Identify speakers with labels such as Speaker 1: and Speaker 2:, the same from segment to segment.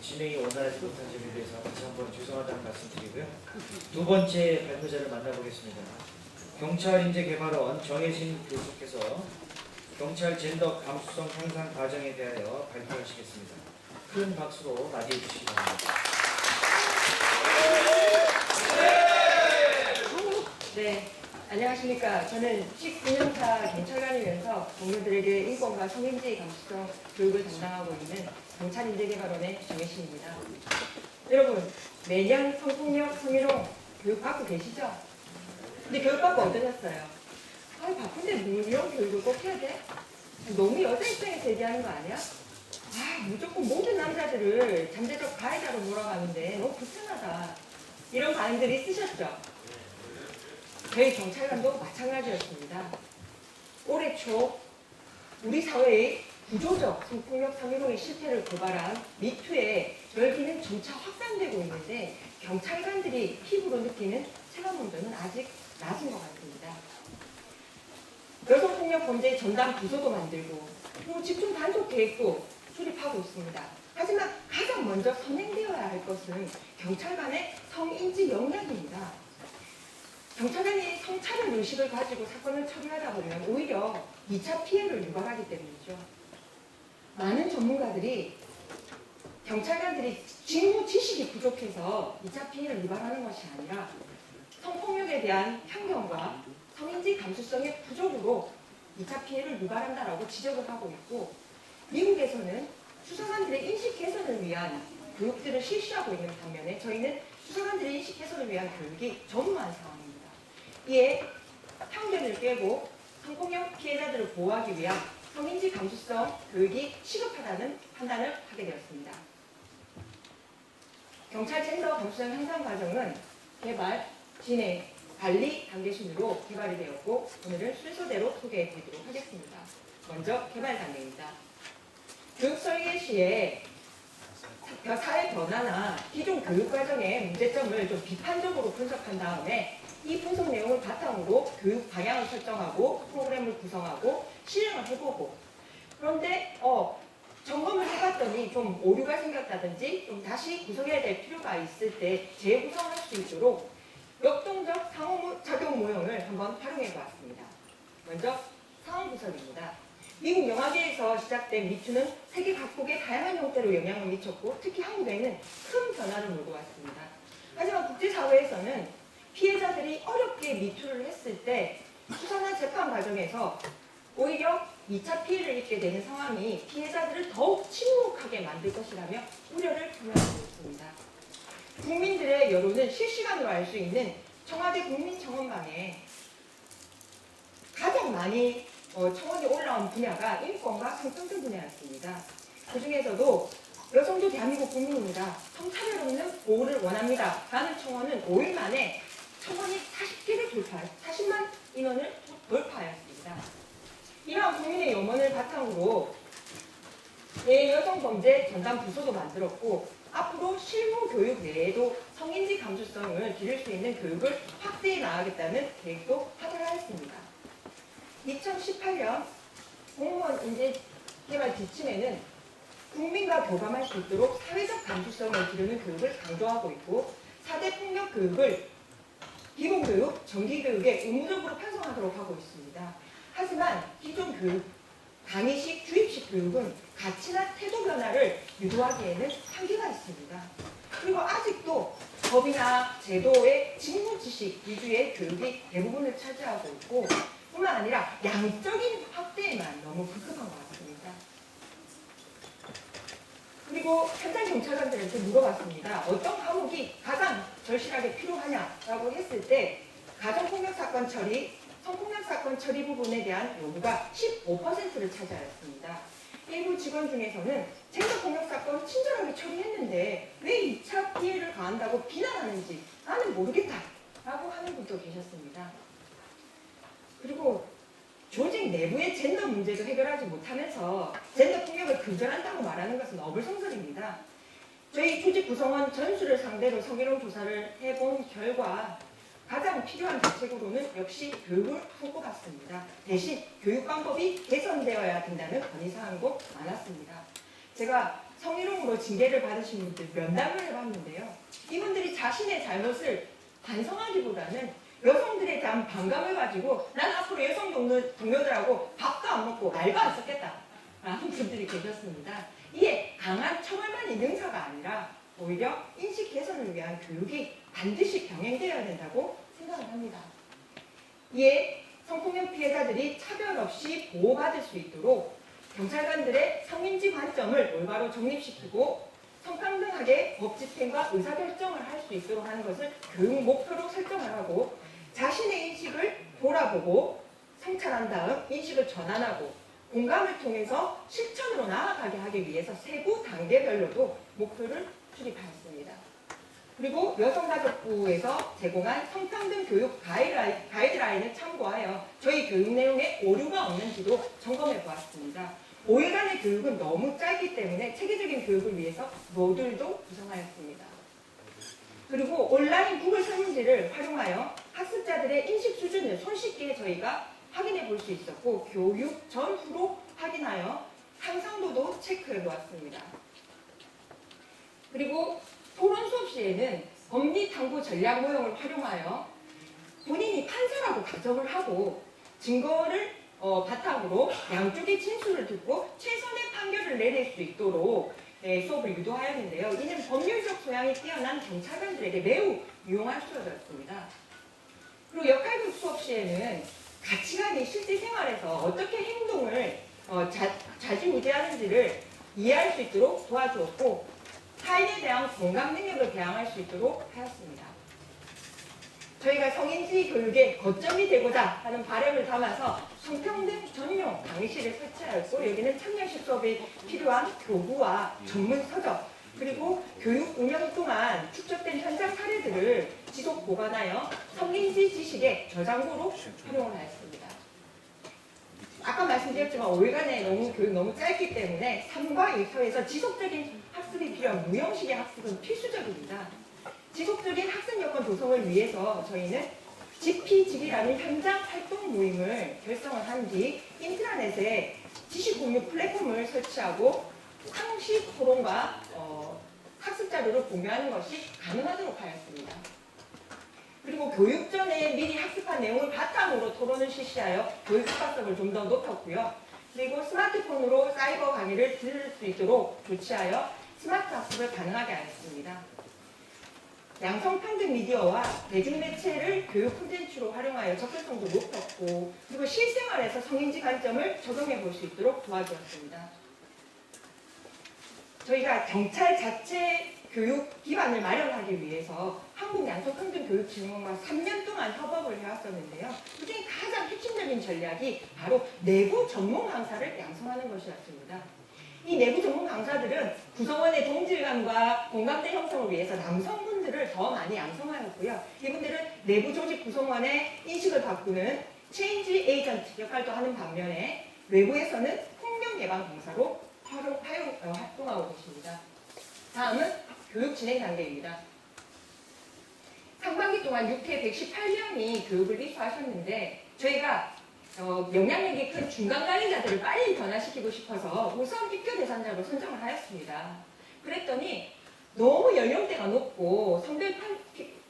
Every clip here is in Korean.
Speaker 1: 진행이 원활하지 못한 점에 대해서 다시 한번 죄송하다는 말씀드리고요. 두 번째 발표자를 만나보겠습니다. 경찰인재개발원 정혜신 교수께서 경찰 젠더 감수성 향상 과정에 대하여 발표하시겠습니다. 큰 박수로 맞이해 주시기 바랍니다.
Speaker 2: 네, 안녕하십니까. 저는 19년차 경찰관이면서 동료들에게 인권과 성인지 감수성 교육을 담당하고 있는 경찰인재개발원의 정혜신입니다. 여러분, 매년 성폭력, 성희롱 교육 받고 계시죠? 근데 교육 받고 어떠셨어요? 아, 바쁜데 뭐 이런 교육을 꼭 해야 돼? 너무 여자 입장에서 얘기하는 거 아니야? 아, 무조건 모든 남자들을 잠재적 가해자로 몰아가는데 너무 불편하다. 이런 반응들이 있으셨죠? 저희 경찰관도 마찬가지였습니다. 올해 초 우리 사회의 구조적 성폭력 성희롱의 실태를 고발한 미투의 열기는 점차 확산되고 있는데 경찰관들이 피부로 느끼는 체감 온도는 아직 낮은 것 같습니다. 여성폭력 범죄 전담 부서도 만들고 그리고 집중 단속 계획도 수립하고 있습니다. 하지만 가장 먼저 선행되어야 할 것은 경찰관의 성인지 역량입니다. 경찰관이 성차별 의식을 가지고 사건을 처리하다 보면 오히려 2차 피해를 유발하기 때문이죠. 많은 전문가들이 경찰관들이 직무 지식이 부족해서 2차 피해를 유발하는 것이 아니라 성폭력에 대한 편견과 성인지 감수성의 부족으로 2차 피해를 유발한다라고 지적을 하고 있고, 미국에서는 수사관들의 인식 개선을 위한 교육들을 실시하고 있는 반면에 저희는 수사관들의 인식 개선을 위한 교육이 전무한 상황입니다. 이에 편견을 깨고 성폭력 피해자들을 보호하기 위한 성인지 감수성 교육이 시급하다는 판단을 하게 되었습니다. 경찰 젠더 감수성 향상 과정은 개발, 진행, 관리 단계 순으로 개발이 되었고 오늘은 순서대로 소개해 드리도록 하겠습니다. 먼저 개발 단계입니다. 교육 설계 시에 사회 변화나 기존 교육 과정의 문제점을 좀 비판적으로 분석한 다음에 이 분석 내용을 바탕으로 교육 방향을 설정하고 프로그램을 구성하고 실행을 해보고, 그런데 점검을 해봤더니 좀 오류가 생겼다든지 좀 다시 구성해야 될 필요가 있을 때 재구성할 수 있도록 역동적 상호작용 모형을 한번 활용해 보았습니다. 먼저 상황 분석입니다. 미국 영화계에서 시작된 미투는 세계 각국에 다양한 형태로 영향을 미쳤고 특히 한국에는 큰 변화를 몰고 왔습니다. 하지만 국제사회에서는 피해자들이 어렵게 미투를 했을 때 수사나 재판 과정에서 오히려 2차 피해를 입게 되는 상황이 피해자들을 더욱 침묵하게 만들 것이라며 우려를 표명하고 있습니다. 국민들의 여론은 실시간으로 알 수 있는 청와대 국민청원방에 가장 많이 청원이 올라온 분야가 인권과 성평등 분야였습니다. 그 중에서도 여성도 대한민국 국민입니다. 성차별 없는 보호를 원합니다. 라는 청원은 5일 만에 청원이 40만 인원을 돌파하였습니다. 이러한 국민의 염원을 바탕으로 여성범죄 전담 부서도 만들었고 앞으로 실무 교육 외에도 성인지 감수성을 기를 수 있는 교육을 확대해 나가겠다는 계획도 하달하였습니다. 2018년 공무원 인재개발 지침에는 국민과 교감할 수 있도록 사회적 감수성을 기르는 교육을 강조하고 있고 4대 폭력 교육을 기본교육, 정기교육에 의무적으로 편성하도록 하고 있습니다. 하지만 기존 교육, 강의식, 주입식 교육은 가치나 태도 변화를 유도하기에는 한계가 있습니다. 그리고 아직도 법이나 제도의 직무지식 위주의 교육이 대부분을 차지하고 있고 뿐만 아니라 양적인 확대에만 너무 급급한 것 같습니다. 그리고 현장 경찰관들한테 물어봤습니다. 어떤 과목이 가장 절실하게 필요하냐라고 했을 때 가정폭력 사건 처리, 성폭력 사건 처리 부분에 대한 요구가 15%를 차지하였습니다. 일부 직원 중에서는 젠더폭력 사건 친절하게 처리했는데 왜 2차 피해를 가한다고 비난하는지 나는 모르겠다라고 하는 분도 계셨습니다. 그리고 조직 내부의 젠더 문제도 해결하지 못하면서 젠더 폭력을 근절한다고 말하는 것은 어불성설입니다. 저희 조직 구성원 전수를 상대로 성희롱 조사를 해본 결과 가장 필요한 대책으로는 역시 교육을 손꼽았습니다. 대신 교육 방법이 개선되어야 된다는 건의사항도 많았습니다. 제가 성희롱으로 징계를 받으신 분들 면담을 해봤는데요. 이분들이 자신의 잘못을 반성하기보다는 여성들에 대한 반감을 가지고 난 앞으로 여성 동료들하고 밥도 안 먹고 말도 안 섞겠다 라는 분들이 계셨습니다. 이에 강한 처벌만 있는 능사가 아니라 오히려 인식 개선을 위한 교육이 반드시 병행되어야 된다고 생각을 합니다. 이에 성폭력 피해자들이 차별 없이 보호받을 수 있도록 경찰관들의 성인지 관점을 올바로 정립시키고 성평등하게 법 집행과 의사결정을 할 수 있도록 하는 것을 교육 목표로 설정을 하고 자신의 인식을 돌아보고 성찰한 다음 인식을 전환하고 공감을 통해서 실천으로 나아가게 하기 위해서 세부 단계별로도 목표를 수립하였습니다. 그리고 여성가족부에서 제공한 성평등 교육 가이드라인을 참고하여 저희 교육 내용에 오류가 없는지도 점검해 보았습니다. 5일간의 교육은 너무 짧기 때문에 체계적인 교육을 위해서 모듈도 구성하였습니다. 그리고 온라인 구글 설문지를 활용하여 학습자들의 인식 수준을 손쉽게 저희가 확인해 볼 수 있었고 교육 전후로 확인하여 향상도도 체크해 보았습니다. 그리고 토론 수업 시에는 법리 탐구 전략 모형을 활용하여 본인이 판사라고 가정을 하고 증거를 바탕으로 양쪽의 진술을 듣고 최선의 판결을 내릴 수 있도록 수업을 유도하였는데요. 이는 법률적 소양이 뛰어난 경찰관들에게 매우 유용한 수업이었습니다. 그리고 역할극 수업 시에는 가치관이 실제 생활에서 어떻게 행동을 자지우지하는지를 이해할 수 있도록 도와주었고 타인에 대한 공감 능력을 배양할 수 있도록 하였습니다. 저희가 성인지 교육의 거점이 되고자 하는 바람을 담아서 성평등 전용 강의실을 설치하였고 여기는 청년식 수업에 필요한 교구와 전문 서적 그리고 교육 운영 동안 축적된 현장 사례들을 지속 보관하여 성인지 지식의 저장고로 활용을 하였습니다. 아까 말씀드렸지만 5일간의 교육 너무 짧기 때문에 3과 1서에서 지속적인 학습이 필요한 무형식의 학습은 필수적입니다. 지속적인 학습 여건 조성을 위해서 저희는 GP직이라는 현장 활동 모임을 결성을 한 뒤 인트라넷에 지식 공유 플랫폼을 설치하고 상식 토론과 학습 자료를 공유하는 것이 가능하도록 하였습니다. 그리고 교육 전에 미리 학습한 내용을 바탕으로 토론을 실시하여 교육 효과성을 좀 더 높였고요. 그리고 스마트폰으로 사이버 강의를 들을 수 있도록 조치하여 스마트 학습을 가능하게 하였습니다. 양성평등 미디어와 대중매체를 교육 콘텐츠로 활용하여 접근성도 높였고 그리고 실생활에서 성인지 관점을 적용해 볼 수 있도록 도와주었습니다. 저희가 경찰 자체 교육 기반을 마련하기 위해서 한국양성평등교육진흥원과 3년 동안 협업을 해왔었는데요. 그중에 가장 핵심적인 전략이 바로 내부 전문 강사를 양성하는 것이었습니다. 이 내부 전문 강사들은 구성원의 동질감과 공감대 형성을 위해서 남성분들을 더 많이 양성하였고요. 이분들은 내부 조직 구성원의 인식을 바꾸는 체인지 에이전트 역할도 하는 반면에 외부에서는 폭력 예방 강사로 활동하고 계십니다. 다음은 교육 진행 단계입니다. 상반기 동안 6회 118명이 교육을 이수하셨는데 저희가 영향력이 큰 중간 관리자들을 빨리 변화시키고 싶어서 우선 입교 대상자로 선정을 하였습니다. 그랬더니 너무 연령대가 높고 성별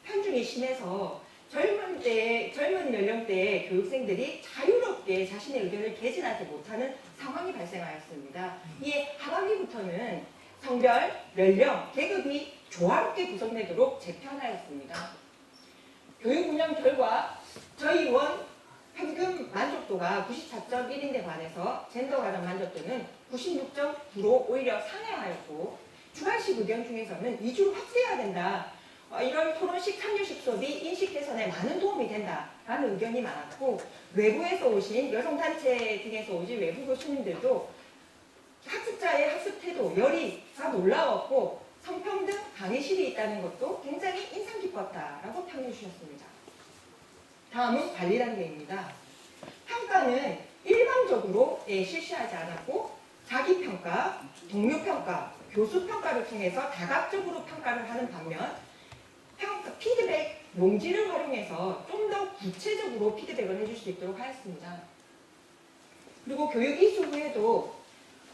Speaker 2: 편중이 심해서 젊은 연령대의 교육생들이 자유롭게 자신의 의견을 개진하지 못하는 상황이 발생하였습니다. 이에 하반기부터는 성별, 연령, 계급이 조화롭게 구성되도록 재편하였습니다. 교육 운영 결과 저희 원 평균 만족도가 94.1인데 반해서 젠더 가정 만족도는 96.9로 오히려 상회하였고 주관식 의견 중에서는 2주로 확대해야 된다. 이런 토론식 참여식 수업이 인식 개선에 많은 도움이 된다라는 의견이 많았고 외부에서 오신 여성단체 등에서 오신 외부 교수님들도 학습자의 학습 태도, 열의가 놀라웠고 성평등 강의실이 있다는 것도 굉장히 인상 깊었다라고 평해 주셨습니다. 다음은 관리 단계입니다. 평가는 일방적으로 실시하지 않았고 자기평가, 동료평가, 교수평가를 통해서 다각적으로 평가를 하는 반면 피드백 용지를 활용해서 좀 더 구체적으로 피드백을 해줄 수 있도록 하였습니다. 그리고 교육 이수 후에도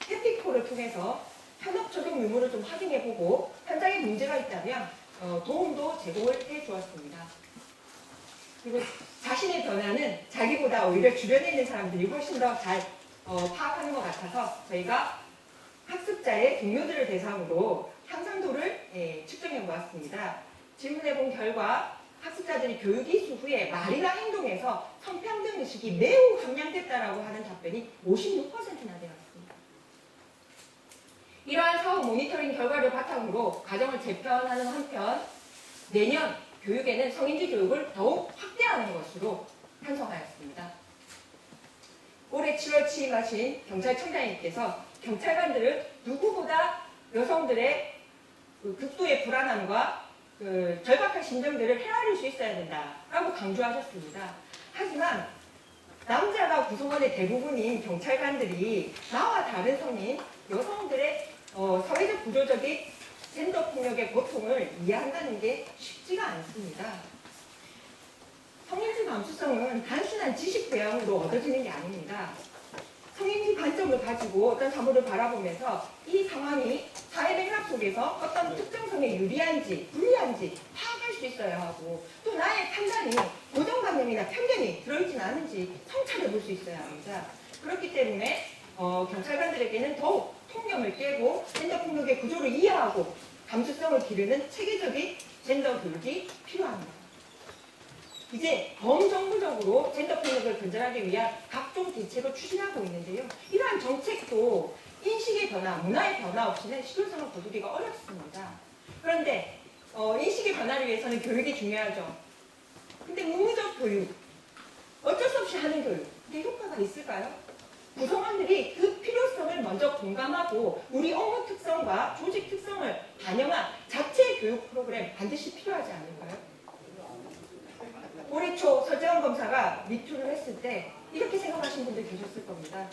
Speaker 2: 해피콜을 통해서 현업 적용 유무를 좀 확인해보고 현장에 문제가 있다면 도움도 제공을 해주었습니다. 그리고 자신의 변화는 자기보다 오히려 주변에 있는 사람들이 훨씬 더 잘 파악하는 것 같아서 저희가 학습자의 동료들을 대상으로 향상도를 측정해 보았습니다. 질문해 본 결과 학습자들이 교육 이수 후에 말이나 행동에서 성평등 의식이 매우 함량됐다라고 하는 답변이 56%나 되었습니다. 이러한 사후 모니터링 결과를 바탕으로 과정을 재편하는 한편 내년 교육에는 성인지 교육을 더욱 확대하는 것으로 편성하였습니다. 올해 7월 취임하신 경찰청장님께서 경찰관들은 누구보다 여성들의 극도의 불안함과 절박한 심정들을 헤아릴 수 있어야 된다라고 강조하셨습니다. 하지만 남자가 구성원의 대부분인 경찰관들이 나와 다른 성인 여성들의 사회적 구조적인 젠더 폭력의 고통을 이해한다는 게 쉽지가 않습니다. 성인지 감수성은 단순한 지식 배양으로 얻어지는 게 아닙니다. 성인지 관점을 가지고 어떤 사물을 바라보면서 이 상황이 사회 맥락 속에서 어떤 특정성에 유리한지 불리한지 파악할 수 있어야 하고 또 나의 판단이 고정관념이나 편견이 들어있지는 않은지 성찰해 볼 수 있어야 합니다. 그렇기 때문에 경찰관들에게는 더욱 통념을 깨고 젠더 폭력의 구조를 이해하고 감수성을 기르는 체계적인 젠더 교육이 필요합니다. 이제 범정부적으로 젠더 폭력을 근절하기 위한 각종 대책을 추진하고 있는데요. 이러한 정책도 인식의 변화, 문화의 변화 없이는 실효성을 거두기가 어렵습니다. 그런데 인식의 변화를 위해서는 교육이 중요하죠. 근데 의무적 교육, 어쩔 수 없이 하는 교육, 이게 효과가 있을까요? 구성원들이 그 필요성을 먼저 공감하고 우리 업무 특성과 조직 특성을 반영한 자체 교육 프로그램 반드시 필요하지 않을까요? 올해 초 서재원 검사가 미투를 했을 때 이렇게 생각하신 분들 계셨을 겁니다.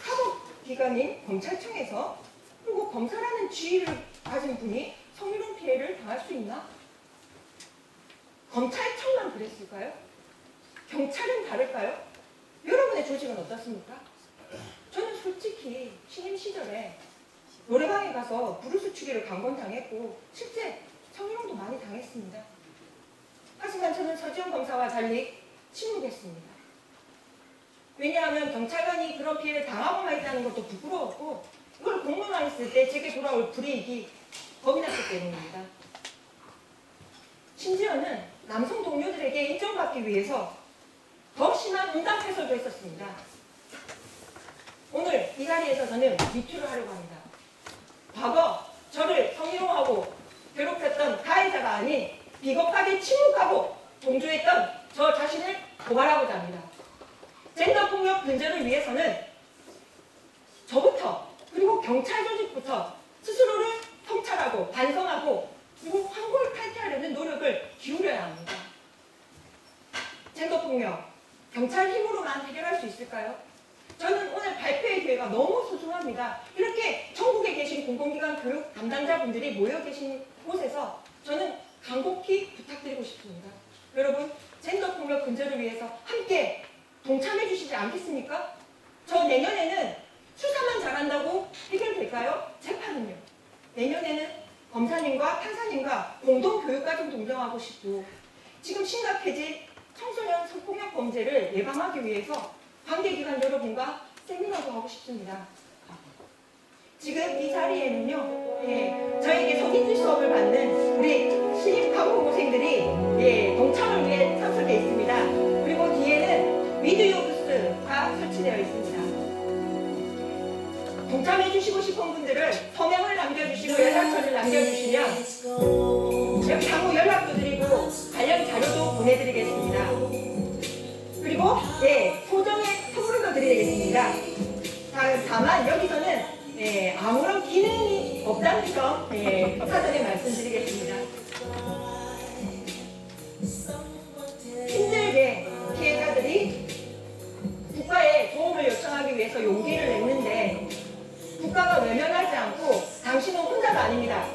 Speaker 2: 사법기관인 검찰청에서 그리고 검사라는 지위를 가진 분이 성희롱 피해를 당할 수 있나? 검찰청만 그랬을까요? 경찰은 다를까요? 여러분의 조직은 어떻습니까? 저는 솔직히 신임 시절에 노래방에 가서 브루스 추기를 강권당했고 실제 성희롱도 많이 당했습니다. 하지만 저는 서지원 검사와 달리 침묵했습니다. 왜냐하면 경찰관이 그런 피해를 당하고만 있다는 것도 부끄러웠고 이걸 공론화했을 때 제게 돌아올 불이익이 겁이 났기 때문입니다. 심지어는 남성 동료들에게 인정받기 위해서 더 심한 응답해설도 했었습니다. 오늘 이 자리에서 저는 미투를 하려고 합니다. 과거 저를 성희롱하고 괴롭혔던 가해자가 아닌 비겁하게 침묵하고 동조했던 저 자신을 고발하고자 합니다. 젠더폭력 근절을 위해서는 저부터 그리고 경찰 조직부터 스스로를 성찰하고 반성하고 그리고 환골 탈퇴하려는 노력을 기울여야 합니다. 젠더폭력, 경찰 힘으로만 해결할 수 있을까요? 저는 오늘 발표의 기회가 너무 소중합니다. 이렇게 전국에 계신 공공기관 교육 담당자분들이 모여 계신 곳에서 저는 간곡히 부탁드리고 싶습니다. 여러분, 젠더폭력 근절을 위해서 함께 동참해 주시지 않겠습니까? 저 내년에는 수사만 잘한다고 해결될까요? 재판은요? 내년에는 검사님과 판사님과 공동교육과정 동정하고 싶고 지금 심각해진 청소년 성폭력 범죄를 예방하기 위해서 관계기관 여러분과 세미나도 하고 싶습니다. 지금 이 자리에는요, 저에게 성인지 수업을 받는 우리 신입 간호고생들이 동참을 위해 참석해 있습니다. 그리고 뒤에는 미디어 부스가 설치되어 있습니다. 동참해 주시고 싶은 분들은 서명을 남겨주시고 연락처를 남겨주시면 여기 향후 연락도 드리고 관련 자료도 보내드리겠습니다. 그리고 소정의 선물도 드리겠습니다. 다만 여기서는 아무런 기능이 없다는 점 사전에 말씀드리겠습니다. 힘들게 피해자들이 국가에 도움을 요청하기 위해서 용기를 냈는데 국가가 외면하지 않고 당신은 혼자가 아닙니다.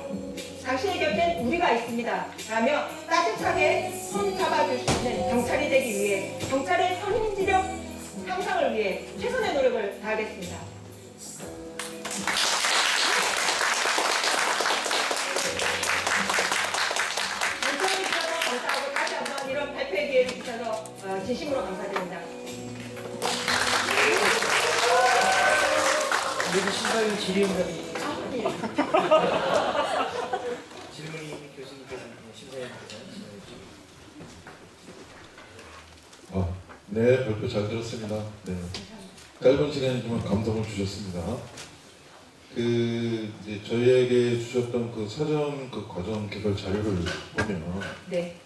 Speaker 2: 당신의 곁엔 우리가 있습니다. 라며 따뜻하게 손 잡아줄 수 있는 경찰이 되기 위해 경찰의 선임지력 향상을 위해 최선의 노력을 다하겠습니다.
Speaker 1: 질의응답이
Speaker 2: 아, 예.
Speaker 1: 질문이 교수님께서 심사위원께서 진행해 주시고
Speaker 3: 네, 발표 잘 들었습니다. 네. 짧은 시간이지만 감동을 주셨습니다. 이제 저희에게 주셨던 그 사전 그 과정 개발 자료를 보면
Speaker 2: 네.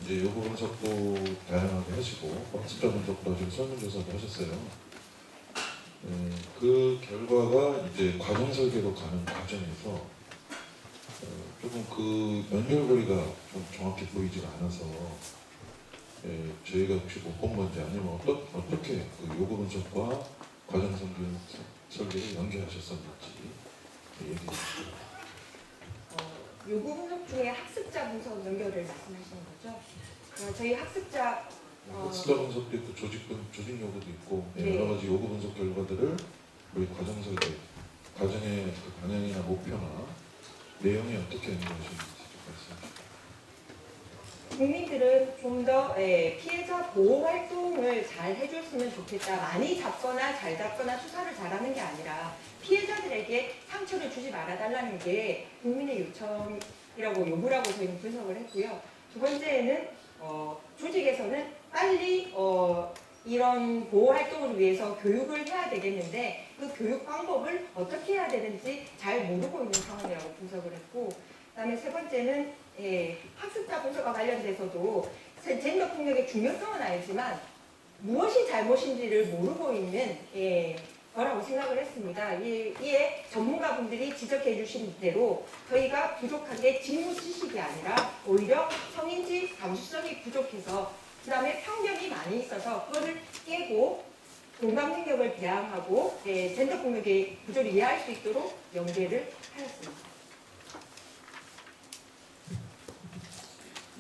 Speaker 3: 이제 요구 분석도 다양하게 하시고 학습자 분석도 하시고 설문조사도 하셨어요. 네, 그 결과가 이제 과정 설계로 가는 과정에서 조금 그 연결고리가 좀 정확히 보이지가 않아서 저희가 혹시 못 본 건지 아니면 어떻게 그 요구 분석과 과정 설계를 연계하셨었는지 얘기해 주시죠.
Speaker 2: 요구 분석 중에 학습자 분석 연결을 말씀하시는 거죠? 저희 학습자
Speaker 3: 학습자 분석도 있고 조직 요구도 있고
Speaker 2: 네.
Speaker 3: 여러 가지 요구 분석 결과들을 우리 과정 설계, 과정의 그 방향이나 목표나 내용이 어떻게 연결하셨는지 좀 말씀해 주시죠.
Speaker 2: 국민들은 좀 더 피해자 보호 활동을 잘 해줬으면 좋겠다. 많이 잡거나 잘 잡거나 수사를 잘하는 게 아니라 피해자들에게 상처를 주지 말아달라는 게 국민의 요청이라고 요구라고 저희는 분석을 했고요. 두 번째는 조직에서는 빨리 이런 보호 활동을 위해서 교육을 해야 되겠는데 그 교육 방법을 어떻게 해야 되는지 잘 모르고 있는 상황이라고 분석을 했고, 그다음에 세 번째는 학습자 분석과 관련돼서도 젠더 폭력의 중요성은 알지만 무엇이 잘못인지를 모르고 있는 거라고 생각을 했습니다. 이에 전문가분들이 지적해 주신 대로 저희가 부족한 게 직무 지식이 아니라 오히려 성인지 감수성이 부족해서 그 다음에 편견이 많이 있어서 그거를 깨고 공감 능력을 배양하고 젠더 폭력의 구조를 이해할 수 있도록 연계를 하였습니다.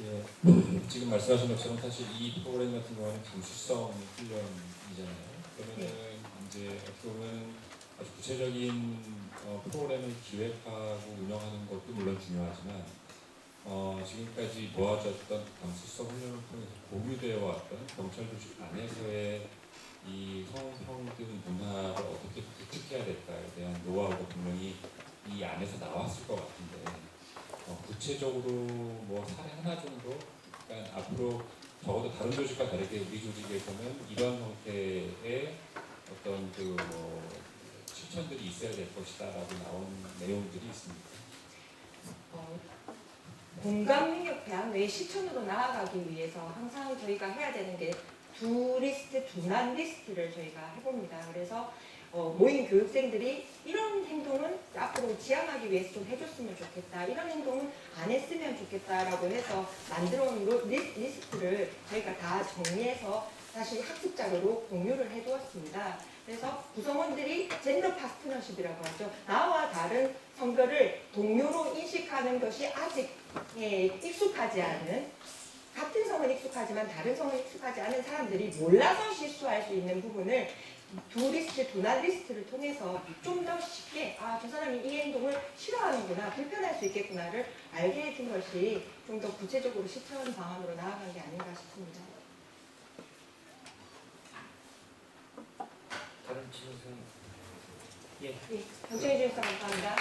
Speaker 4: 예, 지금 말씀하신 것처럼 사실 이 프로그램 같은 경우는 감수성 훈련이잖아요. 그러면은 이제 어떻게 보면 아주 구체적인 프로그램을 기획하고 운영하는 것도 물론 중요하지만 지금까지 모아졌던 감수성 훈련을 통해서 공유되어 왔던 경찰 조직 안에서의 이 성평등 문화를 어떻게 구축해야 될까에 대한 노하우가 분명히 이 안에서 나왔을 것 같은데 구체적으로 뭐 사례 하나 정도, 그러니까 앞으로 적어도 다른 조직과 다르게 우리 조직에서는 이런 형태의 어떤 실천들이 있어야 될 것이다라고 나온 내용들이 있습니다.
Speaker 2: 공감 능력 배양 외에 실천으로 나아가기 위해서 항상 저희가 해야 되는 게 두 리스트, 두난 리스트를 저희가 해봅니다. 그래서 모인 교육생들이 이런 행동은 앞으로 지향하기 위해서 좀 해줬으면 좋겠다. 이런 행동은 안 했으면 좋겠다라고 해서 만들어 온 리스트를 저희가 다 정리해서 다시 학습 자료로 공유를 해두었습니다. 그래서 구성원들이 젠더 파트너십이라고 하죠. 나와 다른 성별을 동료로 인식하는 것이 아직 익숙하지 않은, 같은 성은 익숙하지만 다른 성은 익숙하지 않은 사람들이 몰라서 실수할 수 있는 부분을 두 리스트, 두난 리스트를 통해서 좀 더 쉽게 저 사람이 이 행동을 싫어하는구나, 불편할 수 있겠구나를 알게 해준 것이 좀 더 구체적으로 실천 방안으로 나아간 게 아닌가 싶습니다.
Speaker 1: 다른 질문 사항. 예.
Speaker 2: 경청해 주셔서 감사합니다.